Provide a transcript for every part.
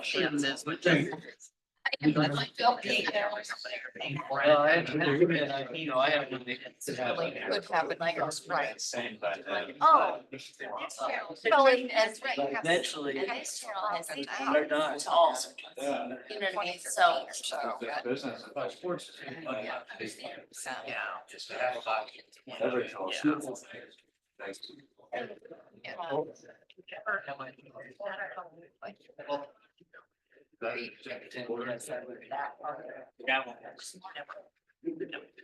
chances, but just. I like to be there or somebody. Well, I have, and I, you know, I have. Really could happen, like, it's right. Same, but. Oh. Spelling as right. Eventually. And I still has the They're not. it's all. You know what I mean? So. Business. Yeah. Just have a lot.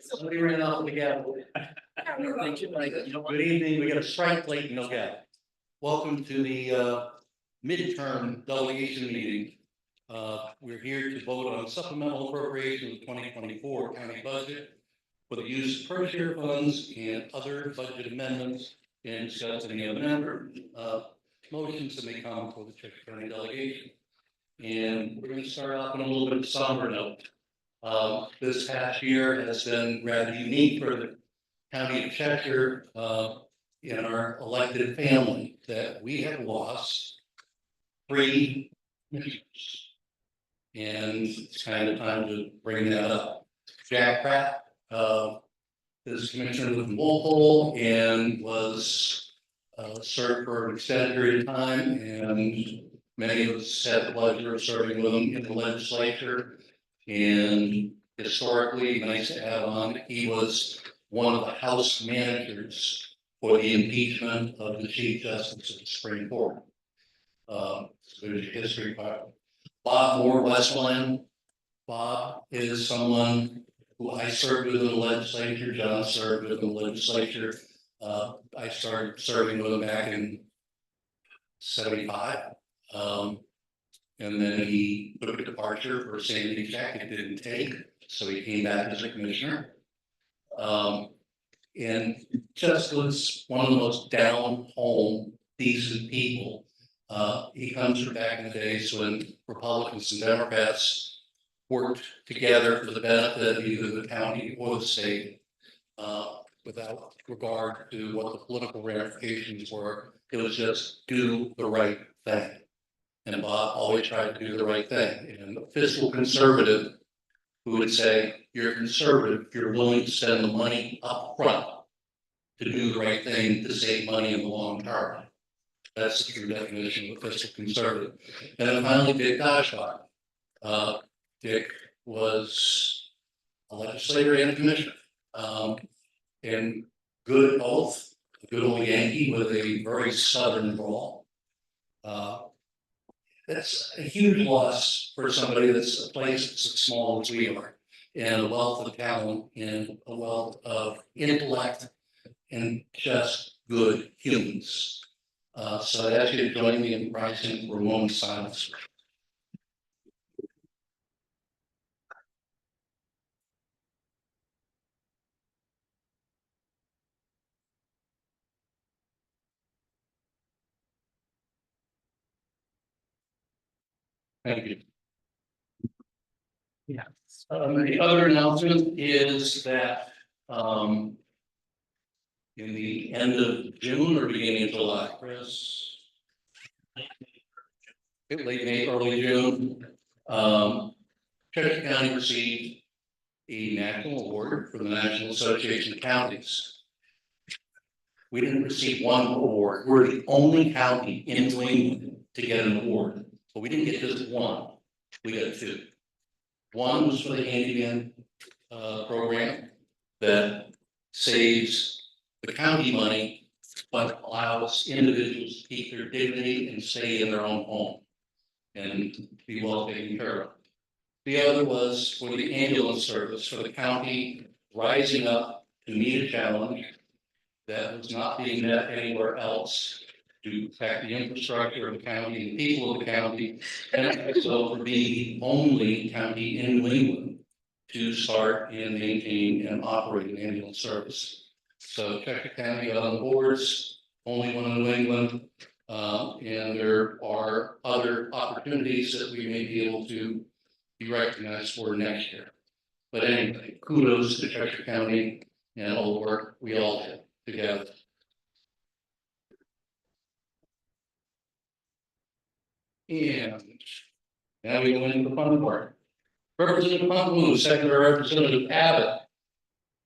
Somebody ran out of the gavel. Good evening, we got a strike late, no gavel. Welcome to the midterm delegation meeting. We're here to vote on supplemental appropriation of the 2024 county budget for the use of per share funds and other budget amendments, and discuss any other member motions that may come for the Cheshire County delegation. And we're going to start off on a little bit of a somber note. This past year has been rather unique for the county of Cheshire in our elected family, that we have lost 3 commissioners. And it's kind of time to bring that up. Jack Pratt is commissioner with Walpole and was served for an extended period of time, and many of us had the pleasure of serving with him in the legislature. And historically, nice to have on, he was one of the House managers for the impeachment of the Chief Justice of the Supreme Court. So there's your history part. Bob Moore, Westland. Bob is someone who I served with in the legislature. John served with in the legislature. I started serving with him back in '75. And then he took a departure for Sandy Jack. It didn't take, so he came back as a commissioner. And just was one of the most down home, decent people. He comes from back in the days when Republicans and Democrats worked together for the benefit of either the county or the state, without regard to what the political ramifications were. It was just do the right thing. And Bob always tried to do the right thing. And a fiscal conservative who would say, you're conservative, you're willing to spend the money up front to do the right thing to save money in the long term. That's the true definition of a fiscal conservative. And then finally, Dick Dashbach. Dick was a legislator and a commissioner. And good at both, a good old Yankee with a very southern drawl. That's a huge loss for somebody that's a place that's as small as we are, and a wealth of talent and a wealth of intellect and just good humans. So I ask you to join me in rising for a moment of silence. Thank you. Yeah. The other announcement is that in the end of June or beginning of July, Chris? Late May, early June, Cheshire County received a national award from the National Association of Counties. We didn't receive one award. We're the only county in New England to get an award, but we didn't get just one. We got 2. One was for the handyman program that saves the county money, but allows individuals to keep their dignity and stay in their own home and be well taken care of. The other was for the ambulance service for the county, rising up to meet a challenge that was not being met anywhere else, to protect the infrastructure of the county and people of the county, and also for being the only county in New England to start and maintain and operate an ambulance service. So Cheshire County got on the boards, only one in New England, and there are other opportunities that we may be able to be recognized for next year. But anyway, kudos to Cheshire County and all the work we all did together. And Now we go into the fun part. Representative Hunt, second by Representative Abbott,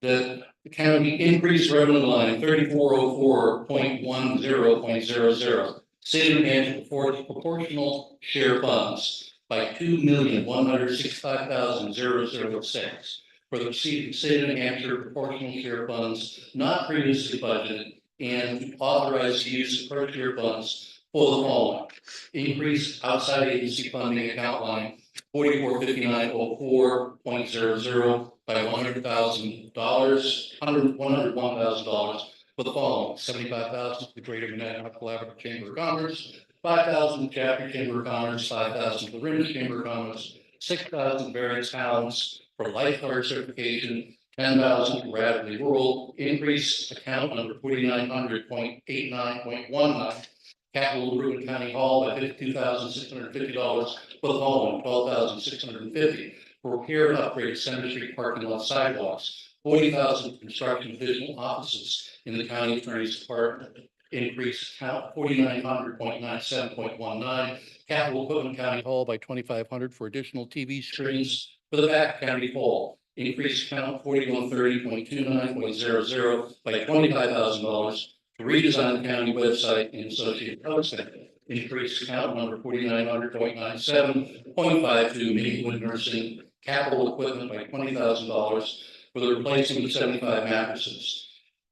that the county increased revenue line 3404.10.00. State of New Hampshire for proportional share funds by $2,165,006 for the receiving state of New Hampshire proportional share funds not previously budgeted, and to authorize the use of per share funds for the following: increase outside agency funding account line 445904.00 by $101,000 for the following: $75,000 to the Greater Manhattan Collaborative Chamber of Commerce, $5,000 to Chapter Chamber of Commerce, $5,000 to the Rimini Chamber of Commerce, $6,000 to various towns for lifeguard certification, $10,000 to Radley Rural, increase account number 4900.89.19, Capital Improvement County Hall by $52,650 for the following: $12,650 for repair and upgrade Center Street parking lot sidewalks, $40,000 for construction of additional offices in the county attorney's department, increase account 4900.97.19, Capital Equipment County Hall by $2,500 for additional TV screens for the back county hall, increase account 4130.29.00 by $25,000 to redesign the county website and associated hosting, increase account number 4900.97.52 Maplewood Nursing capital equipment by $20,000 for the replacement of 75 mattresses.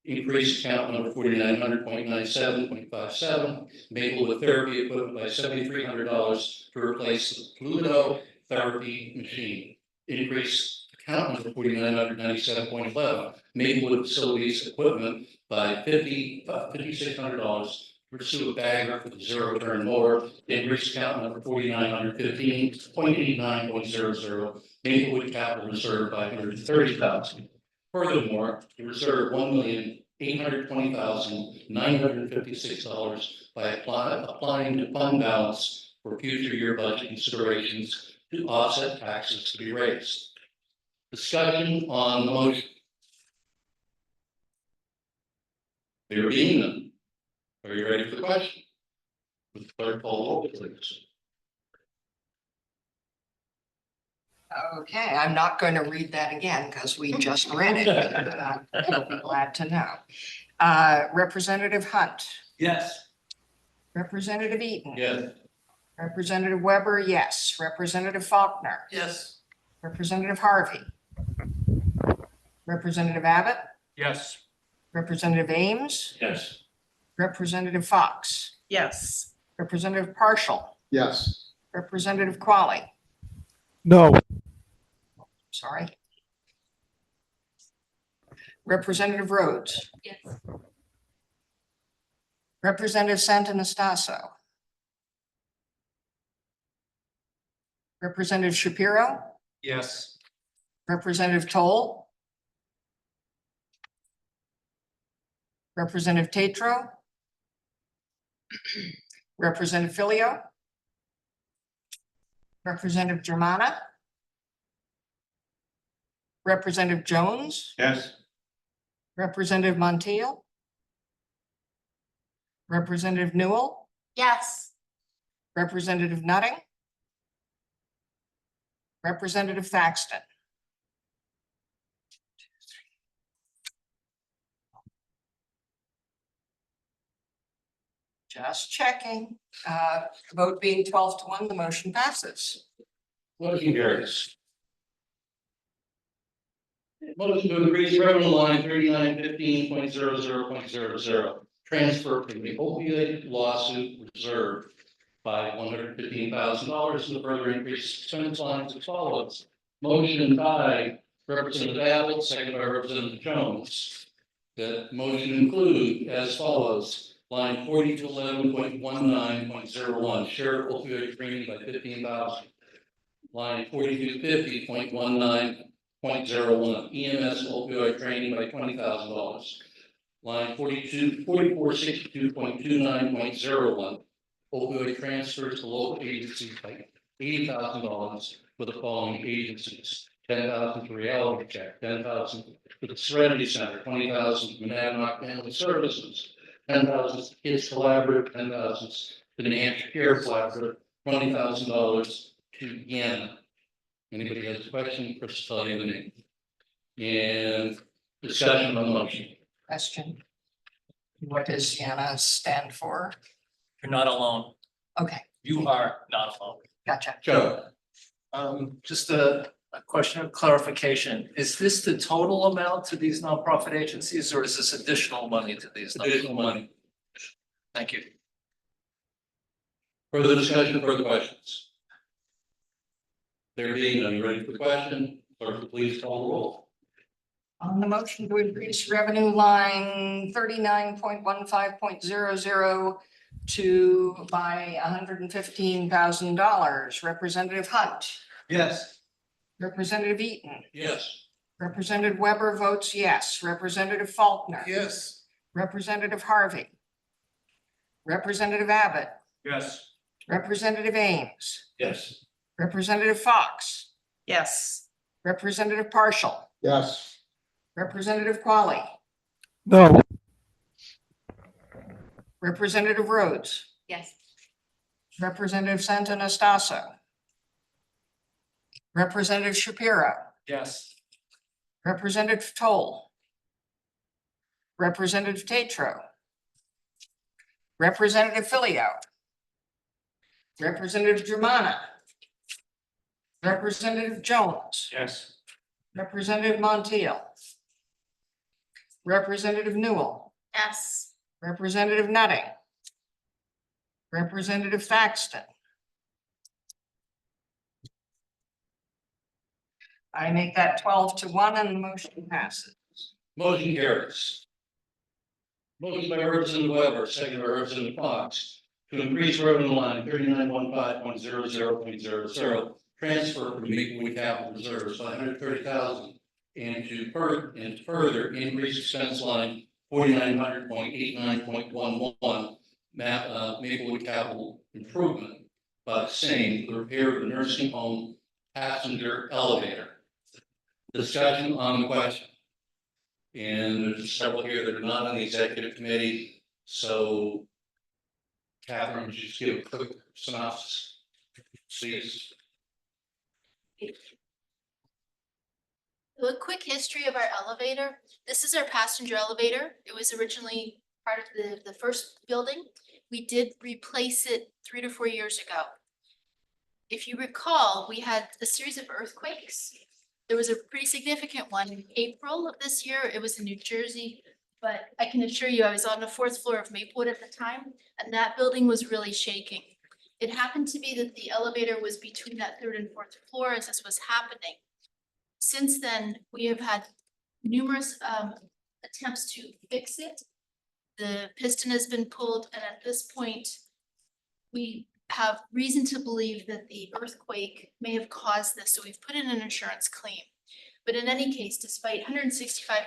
Increase account number 4900.97.57 Maplewood therapy equipment by $7,300 to replace the Pluto therapy machine. Increase account number 4997.11 Maplewood facilities equipment by $5,600 to pursue a bagger for the zero turn mower. Increase account number 4915.89.00 Maplewood capital reserve by $130,000. Furthermore, to reserve $1,820,956 by applying to fund balance for future year budget considerations to offset taxes to be raised. Discussion on the motion. There being none, are you ready for the question? Would the clerk call the roll, please? Okay, I'm not going to read that again because we just read it. You'll be glad to know. Representative Hunt, Yes. Representative Eaton. Yes. Representative Weber, yes. Representative Faulkner, Yes. Representative Harvey, Representative Abbott, Yes. Representative Ames, Yes. Representative Fox, Yes. Representative Partial, Yes. Representative Qualley, No. sorry. Representative Rhodes, Yes. Representative Santanastaso, Representative Shapiro, Yes. Representative Toll, Representative Tatro, Representative Filio, Representative Germana, Representative Jones, Yes. Representative Montiel, Representative Newell, Yes. Representative Nutting, Representative Thaxton. Just checking. Vote being 12-1, the motion passes. Motion carries. Motion to increase revenue line 3915.00.00, transfer from the opioid lawsuit reserve by $115,000 and the further increase expense lines as follows. Motion by Representative Abbott, second by Representative Jones. That motion include as follows: line 4211.19.01, sheriff opioid training by $15,000. Line 4250.19.01, EMS opioid training by $20,000. Line 4462.29.01, opioid transfers to local agencies by $80,000 for the following agencies: $10,000 to Reality Check, $10,000 to the Serenity Center, $20,000 to Monadnock Family Services, $10,000 to Kids Collaborative, $10,000 to the New Hampshire Care Collaborative, $20,000 to Deanna. Anybody has a question, Chris, tell you the name. And discussion on the motion. Question. What does Sienna stand for? You're not alone. Okay, You are not alone. gotcha. Joe, Just a question of clarification. Is this the total amount to these nonprofit agencies or is this additional money to these? additional money. Thank you. Further discussion, further questions? There being none, you ready for the question? Clerk, please call the roll. On the motion to increase revenue line 39.15.00 to by $115,000, Representative Hunt, Yes. Representative Eaton, Yes. Representative Weber votes yes, Representative Faulkner. Yes. Representative Harvey. Representative Abbott, Yes. Representative Ames, Yes. Representative Fox, Yes. Representative Partial, Yes. Representative Qualley, No. Representative Rhodes, Yes. Representative Santanastaso, Representative Shapiro, Yes. Representative Toll, Representative Tatro, Representative Filio, Representative Germana, Representative Jones, Yes. Representative Montiel, Representative Newell, Yes. Representative Nutting, Representative Thaxton. I make that 12-1 and the motion passes. Motion carries. Motion by Representative Weber, second by Representative Fox, to increase revenue line 3915.00.00, transfer from Maplewood Capital Reserves $530,000 and to further increase expense line 4900.89.11, Maplewood Capital Improvement by the same for the repair of the nursing home passenger elevator. Discussion on the question. And there's several here that are not on the executive committee, so Catherine, would you just give a quick synopsis, please? A quick history of our elevator. This is our passenger elevator. It was originally part of the first building. We did replace it 3 to 4 years ago. If you recall, we had a series of earthquakes. There was a pretty significant one in April of this year. It was in New Jersey, but I can assure you, I was on the 4th floor of Maplewood at the time, and that building was really shaking. It happened to be that the elevator was between that 3rd and 4th floor as this was happening. Since then, we have had numerous attempts to fix it. The piston has been pulled, and at this point, we have reason to believe that the earthquake may have caused this, so we've put in an insurance claim. But in any case, despite 165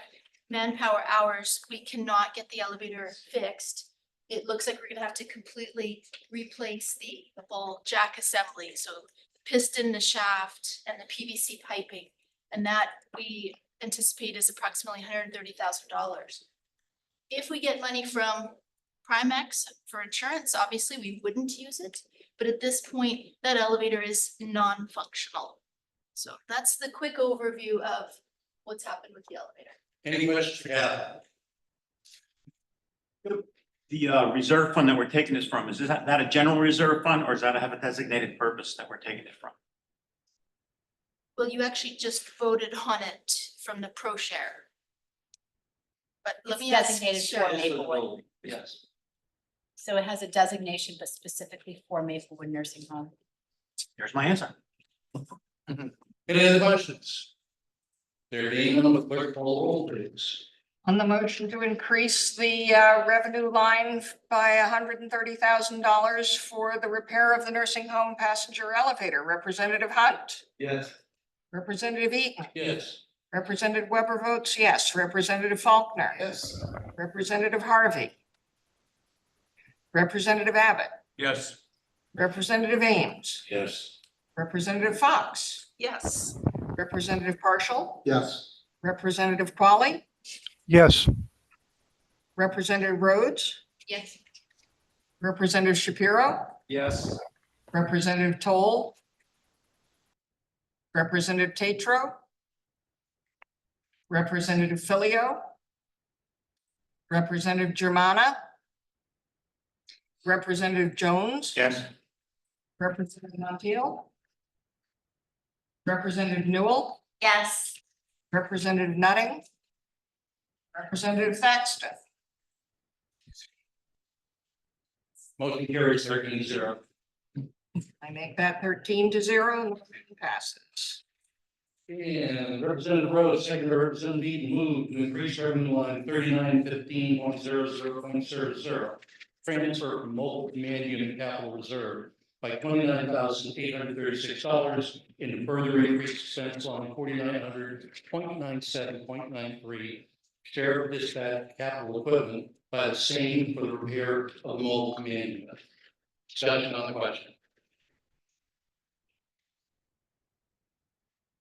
manpower hours, we cannot get the elevator fixed. It looks like we're gonna have to completely replace the full jack assembly, so the piston, the shaft, and the PVC piping. And that we anticipate is approximately $130,000. If we get money from Primex for insurance, obviously we wouldn't use it, but at this point, that elevator is non-functional. So that's the quick overview of what's happened with the elevator. Any questions for Catherine? The reserve fund that we're taking this from, is that a general reserve fund or does that have a designated purpose that we're taking it from? Well, you actually just voted on it from the pro share. But let It's me ask. designated Sure. for Maplewood. Yes. So it has a designation, but specifically for Maplewood Nursing Home. Here's my answer. Any other questions? There being none, the clerk call the roll, please. On the motion to increase the revenue line by $130,000 for the repair of the nursing home passenger elevator, Representative Hunt, Yes. Representative Eaton, Yes. Representative Weber votes yes, Representative Faulkner, Yes. Representative Harvey, Representative Abbott, Yes. Representative Ames, Yes. Representative Fox, Yes. Representative Partial, Yes. Representative Qualley, Yes. Representative Rhodes, Yes. Representative Shapiro, Yes. Representative Toll, Representative Tatro, Representative Filio, Representative Germana, Representative Jones, Yes. Representative Montiel, Representative Newell, Yes. Representative Nutting, Representative Thaxton. Motion carries 13-0. I make that 13-0 and the motion passes. And Representative Rhodes, second by Representative Eaton, moved to increase revenue line 3915.00.00. Transfer from mobile command unit capital reserve by $29,836 and further increase expense line 4900.97.93. Sheriff dispatch capital equipment by the same for the repair of the mobile command unit. Discussion on the question.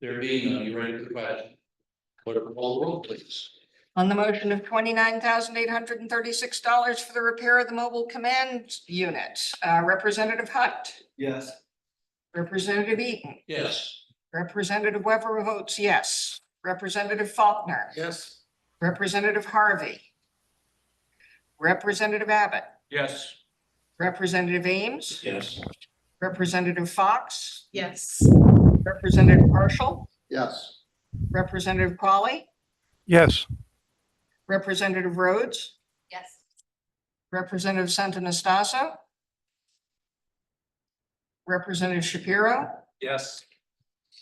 There being none, you ready for the question? Clerk will call the roll, please. On the motion of $29,836 for the repair of the mobile command unit, Representative Hunt, Yes. Representative Eaton, Yes. Representative Weber votes yes. Representative Faulkner, Yes. Representative Harvey, Representative Abbott, Yes. Representative Ames, Yes. Representative Fox, Yes. Representative Marshall, Yes. Representative Crawley, yes, Representative Rhodes, Yes. Representative Santonastaso, Representative Shapiro, Yes.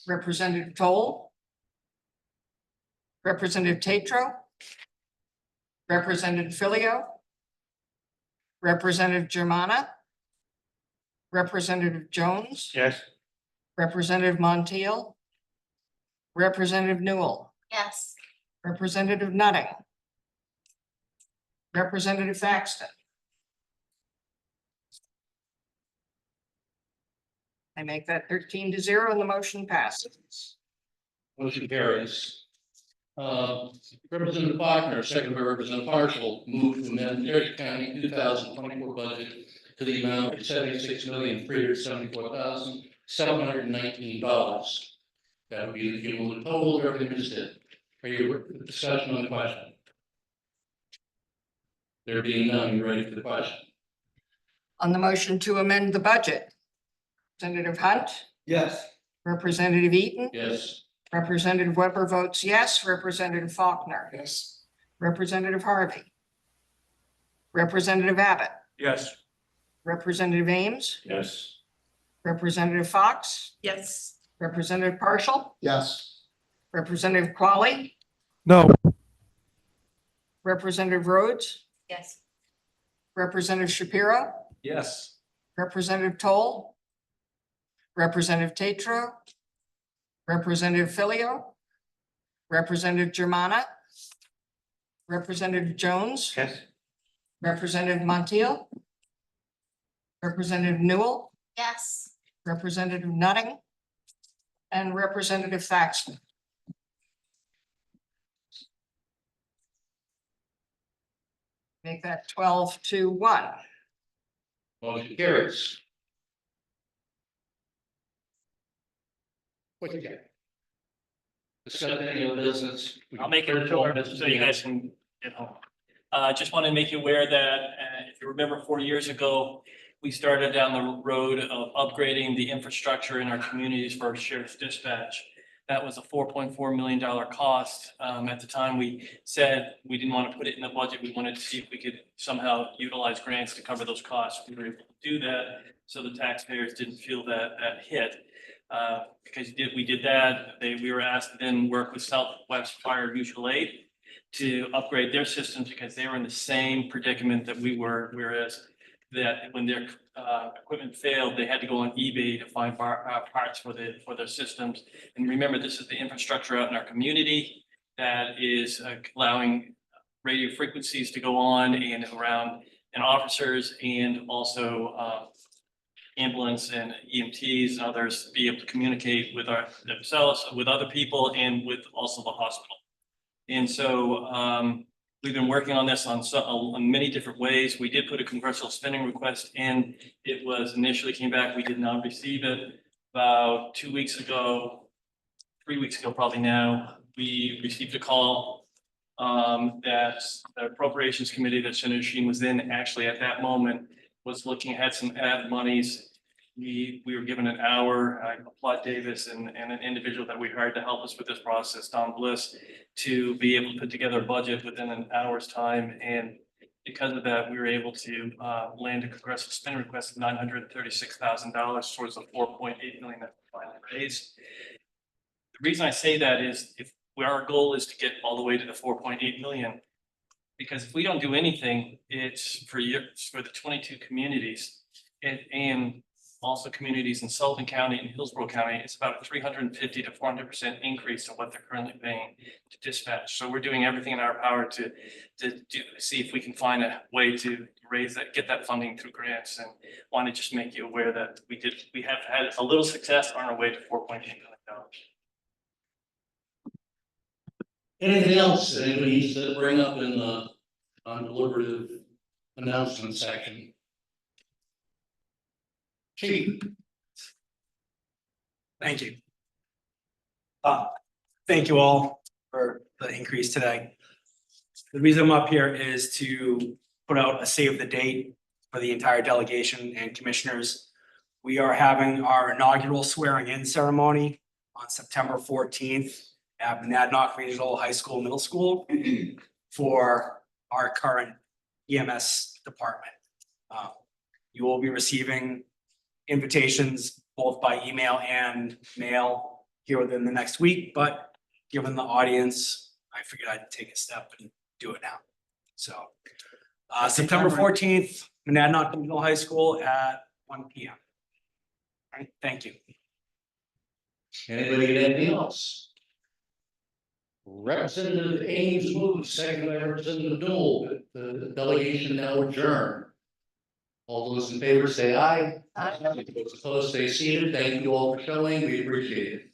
Representative Toll, Representative Tatro, Representative Filio, Representative Germana, Representative Jones, Yes. Representative Montiel, Representative Newell, Yes. Representative Nutting, Representative Thaxton. I make that 13-0 and the motion passes. Motion carries. Representative Faulkner, second by Representative Marshall, moved to amend Harris County 2024 budget to the amount of $76,374,719. That would be the cumulative total of everything we just did. Are you discussion on the question? There being none, you ready for the question? On the motion to amend the budget, Representative Hunt, Yes. Representative Eaton, Yes. Representative Weber votes yes. Representative Faulkner, Yes. Representative Harvey, Representative Abbott, Yes. Representative Ames, Yes. Representative Fox, Yes. Representative Partial, Yes. Representative Crawley, no, Representative Rhodes, Yes. Representative Shapiro, Yes. Representative Toll, Representative Tatro, Representative Filio, Representative Germana, Representative Jones, Yes. Representative Montiel, Representative Newell, Yes. Representative Nutting, and Representative Thaxton. Make that 12-1. Motion carries. What you got? Discuss any other business. I'll make it short so you guys can get home. Just want to make you aware that, if you remember 4 years ago, we started down the road of upgrading the infrastructure in our communities for sheriff's dispatch. That was a $4.4 million cost. At the time, we said we didn't want to put it in the budget. We wanted to see if we could somehow utilize grants to cover those costs. We were able to do that, so the taxpayers didn't feel that hit. Because we did that, we were asked to then work with Southwest Fire Mutual Aid to upgrade their systems because they were in the same predicament that we were, whereas that when their equipment failed, they had to go on eBay to find parts for their systems. And remember, this is the infrastructure out in our community that is allowing radio frequencies to go on and around, and officers, and also ambulance and EMTs and others to be able to communicate with themselves, with other people, and with also the hospital. And so we've been working on this on many different ways. We did put a congressional spending request in. It was initially came back, we did not receive it. About 2 weeks ago, 3 weeks ago, probably now, we received a call that the appropriations committee that Senator Sheen was in, actually at that moment, was looking at some ad monies. We were given an hour. I applaud Davis and an individual that we hired to help us with this process, Don Bliss, to be able to put together a budget within an hour's time. And because of that, we were able to land a congressional spending request of $936,000 towards the $4.8 million that we finally raised. The reason I say that is if our goal is to get all the way to the 4.8 million, because if we don't do anything, it's for the 22 communities and also communities in Sullivan County and Hillsborough County, it's about a 350 to 400% increase in what they're currently paying to dispatch. So we're doing everything in our power to see if we can find a way to raise that, get that funding through grants, and want to just make you aware that we have had a little success on our way to $4.8 million. Anything else that anybody needs to bring up in the non-deliberative announcement section? Chief? Thank you. Thank you all for the increase today. The reason I'm up here is to put out a save the date for the entire delegation and commissioners. We are having our inaugural swearing in ceremony on September 14th at Monadnock Regional High School, Middle School for our current EMS department. You will be receiving invitations both by email and mail here within the next week, but given the audience, I figured I'd take a step and do it now. So September 14th, Monadnock Regional High School at 1 p.m. All right, thank you. Anybody got anything else? Representative Ames moves, second by Representative Knoll, the delegation now adjourned. All those in favor say aye. Aye. Those opposed, stay seated. Thank you all for showing. We appreciate it.